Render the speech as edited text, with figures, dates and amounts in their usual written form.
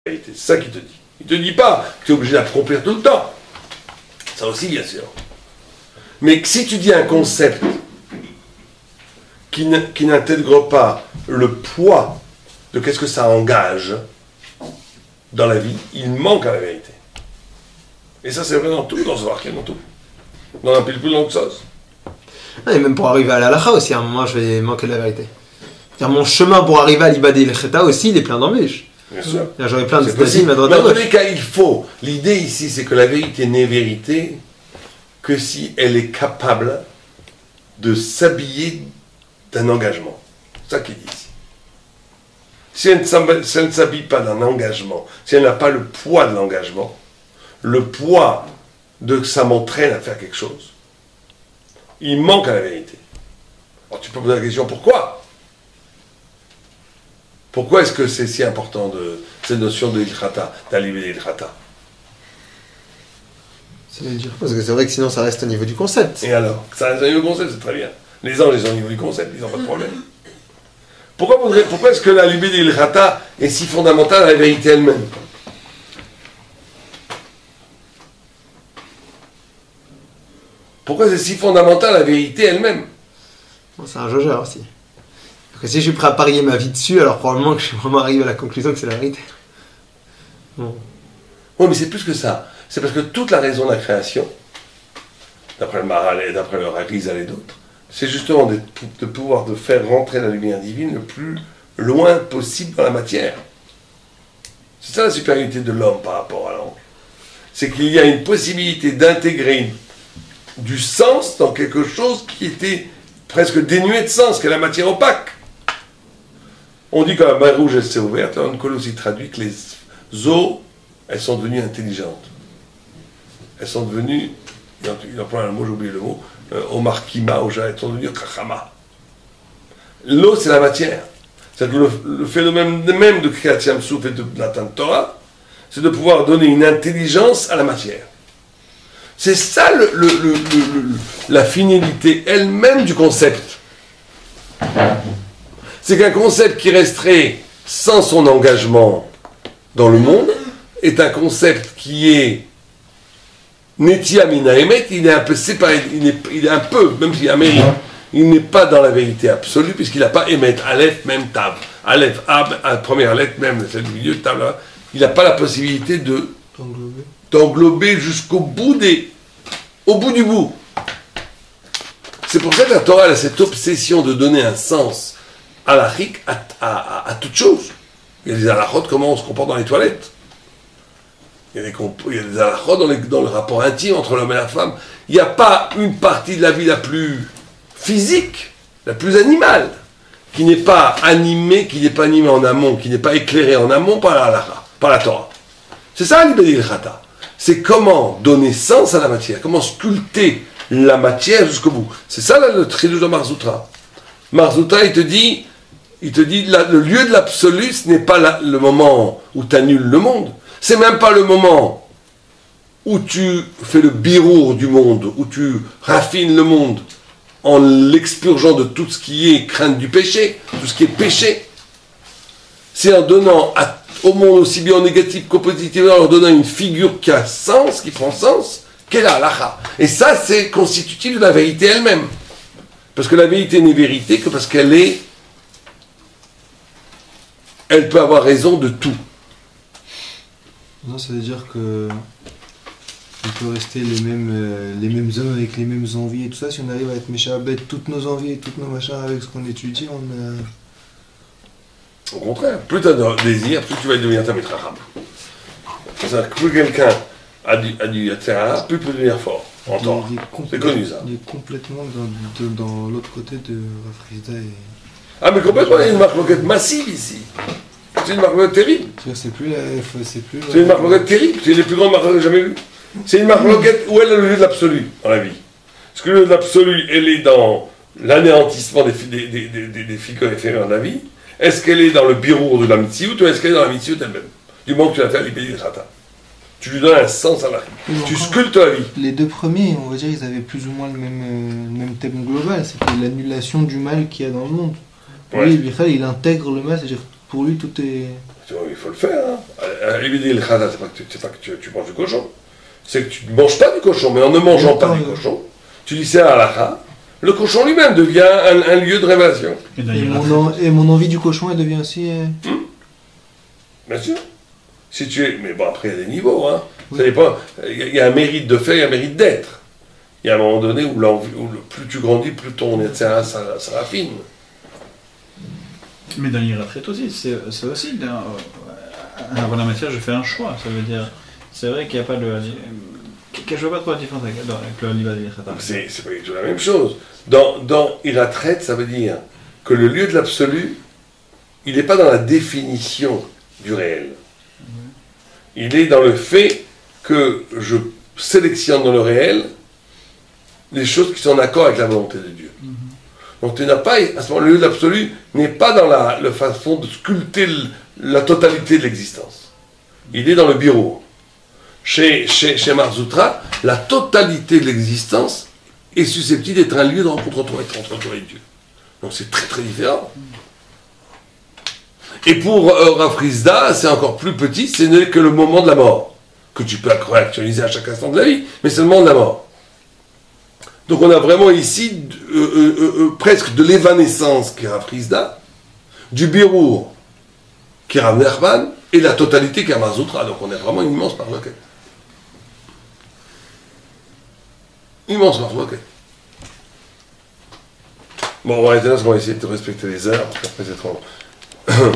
vérité. C'est ça qu'il te dit. Il te dit pas que tu es obligé d'accomplir tout le temps. Ça aussi, bien sûr. Mais si tu dis un concept qui n'intègre pas le poids de qu'est-ce que ça engage dans la vie, il manque à la vérité. Et ça, c'est vrai dans tout, dans ce varquet, dans tout. Dans un pile plus long que ça. Et même pour arriver à l'halakha aussi, à un moment, je vais manquer de la vérité. C'est-à-dire, mon chemin pour arriver à l'ibadé el cheta aussi, il est plein d'embûches. Bien sûr. J'aurais plein de stasimes à droite à gauche. Dans tous les cas, il faut. L'idée ici, c'est que la vérité n'est vérité que si elle est capable de s'habiller d'un engagement. C'est ça qu'il dit ici. Si elle ne s'habille pas d'un engagement, si elle n'a pas le poids de l'engagement, le poids de que ça m'entraîne à faire quelque chose, il manque à la vérité. Alors tu peux poser la question, pourquoi ? Pourquoi est-ce que c'est si important cette notion de ilchata, d'aliber l'ilchata ? Ça veut dire parce que c'est vrai que sinon ça reste au niveau du concept. Et alors ? Ça reste au niveau du concept, c'est très bien. Les anges, ils sont au niveau du concept, ils n'ont pas de problème. Pourquoi est-ce que la libé d'ilchata est si fondamentale à la vérité elle-même ? Pourquoi c'est si fondamental la vérité elle-même ? Bon, c'est un jaugeur aussi. Parce que si je suis prêt à parier ma vie dessus, alors probablement que je suis vraiment arrivé à la conclusion que c'est la vérité. Bon. Oui, mais c'est plus que ça. C'est parce que toute la raison de la création, d'après le Maharal et d'après le Rizal et d'autres, c'est justement de pouvoir de faire rentrer la lumière divine le plus loin possible dans la matière. C'est ça la supériorité de l'homme par rapport à l'ange. C'est qu'il y a une possibilité d'intégrer du sens dans quelque chose qui était presque dénué de sens, qui est la matière opaque. On dit que la mer rouge, elle s'est ouverte, et Onkolo aussi traduit que les eaux, elles sont devenues intelligentes. Elles sont devenues, il emploie un mot, j'ai oublié le mot, Omar Kima, elles sont devenues Kachama. L'eau, c'est la matière. C'est-à-dire que le phénomène même de Kriyat Yam Souf et de Natan Torah, c'est de pouvoir donner une intelligence à la matière. C'est ça la finalité elle-même du concept. C'est qu'un concept qui resterait sans son engagement dans le monde est un concept qui est Netia Mina Emet, il est un peu séparé, il est un peu, même s'il y a un mérite, il n'est pas dans la vérité absolue, puisqu'il n'a pas Emet, Aleph, même Tab. Aleph, Ab, première lettre, même celle du milieu, Tab, là, il n'a pas la possibilité d'englober jusqu'au bout au bout du bout. C'est pour ça que la Torah a cette obsession de donner un sens halachique à toute chose. Il y a des halachot, comment on se comporte dans les toilettes. Il y a des halachot dans le rapport intime entre l'homme et la femme. Il n'y a pas une partie de la vie la plus physique, la plus animale, qui n'est pas animée en amont, qui n'est pas éclairée en amont par la halacha, par la Torah. C'est ça l'ibé d'ilchata. C'est comment donner sens à la matière, comment sculpter la matière jusqu'au bout. C'est ça là, le tridouche de Marzoutra. Marzoutra, il te dit le lieu de l'absolu, ce n'est pas le moment où tu annules le monde. C'est même pas le moment où tu fais le birour du monde, où tu raffines le monde en l'expurgeant de tout ce qui est crainte du péché, tout ce qui est péché. C'est en donnant au monde aussi bien en négatif qu'au positif, en leur donnant une figure qui a sens, qui prend sens, qu'est la halacha. Et ça, c'est constitutif de la vérité elle-même. Parce que la vérité n'est vérité que parce elle peut avoir raison de tout. Non, ça veut dire que on peut rester les mêmes hommes avec les mêmes envies et tout ça. Si on arrive à être méchabet toutes nos envies et toutes nos machins avec ce qu'on étudie, on a... Au contraire, plus tu as de désir, plus tu vas devenir Tamid Chacham. C'est-à-dire que plus quelqu'un a du Yetzirah, plus il peut devenir fort. C'est connu ça. Il est complètement dans l'autre côté de Rafrizda et... Ah mais complètement, il y a une marque massive ici. C'est une marque terrible. C'est une marque terrible, c'est les plus grandes marques que j'ai jamais vues. C'est une marque où elle a le lieu de l'absolu dans la vie. Parce que le lieu de l'absolu, elle est dans l'anéantissement des figures éphémères de la vie. Est-ce qu'elle est dans le birour de la mitziout ou est-ce qu'elle est dans la mitziout elle-même? Du moment que tu vas faire l'ibé d'ilchata. Tu lui donnes un sens à la vie. Tu sculptes la vie. Les deux premiers, on va dire, ils avaient plus ou moins le même thème global. C'était l'annulation du mal qu'il y a dans le monde. Pour lui, il intègre le mal, c'est-à-dire pour lui, tout est... Il faut le faire. Il dit le khada, c'est pas que tu manges du cochon. C'est que tu ne manges pas du cochon, mais en ne mangeant pas du cochon, tu dis c'est un halakha, le cochon lui-même devient un lieu de révélation. Et mon envie du cochon, elle devient aussi... Bien sûr. Si tu es... Mais bon, après, il y a des niveaux. Hein. Oui. Ça dépend. Il y a un mérite de faire, il y a un mérite d'être. Il y a un moment donné où, plus tu grandis, plus ton ça raffine. Mais dans l'Iratret aussi, c'est aussi... Avant la matière, je fais un choix. Ça veut dire... C'est vrai qu'il n'y a pas de... Je ne vois pas trop la différence avec le Liva de l'Iratret. C'est pas du tout la même chose. Dans Iratret, ça veut dire que le lieu de l'absolu, il n'est pas dans la définition du réel. Il est dans le fait que je sélectionne dans le réel les choses qui sont en accord avec la volonté de Dieu. Donc tu n'as pas, à ce moment, le lieu de l'absolu n'est pas dans la façon de sculpter la totalité de l'existence. Il est dans le bureau. Chez Marzoutra, la totalité de l'existence est susceptible d'être un lieu de rencontre entre toi et Dieu. Donc c'est très très différent. Et pour Rav Rizda, c'est encore plus petit, ce n'est que le moment de la mort, que tu peux actualiser à chaque instant de la vie, mais c'est le moment de la mort. Donc on a vraiment ici presque de l'évanescence qui est Rav Rizda, du Birour qui est Rav Nachman, et la totalité qui est Marzoutra. Donc on est vraiment une immense marloquette. Immense marloquette. Bon, on va arrêter là parce qu'on va essayer de respecter les heures, parce qu'après c'est trop long.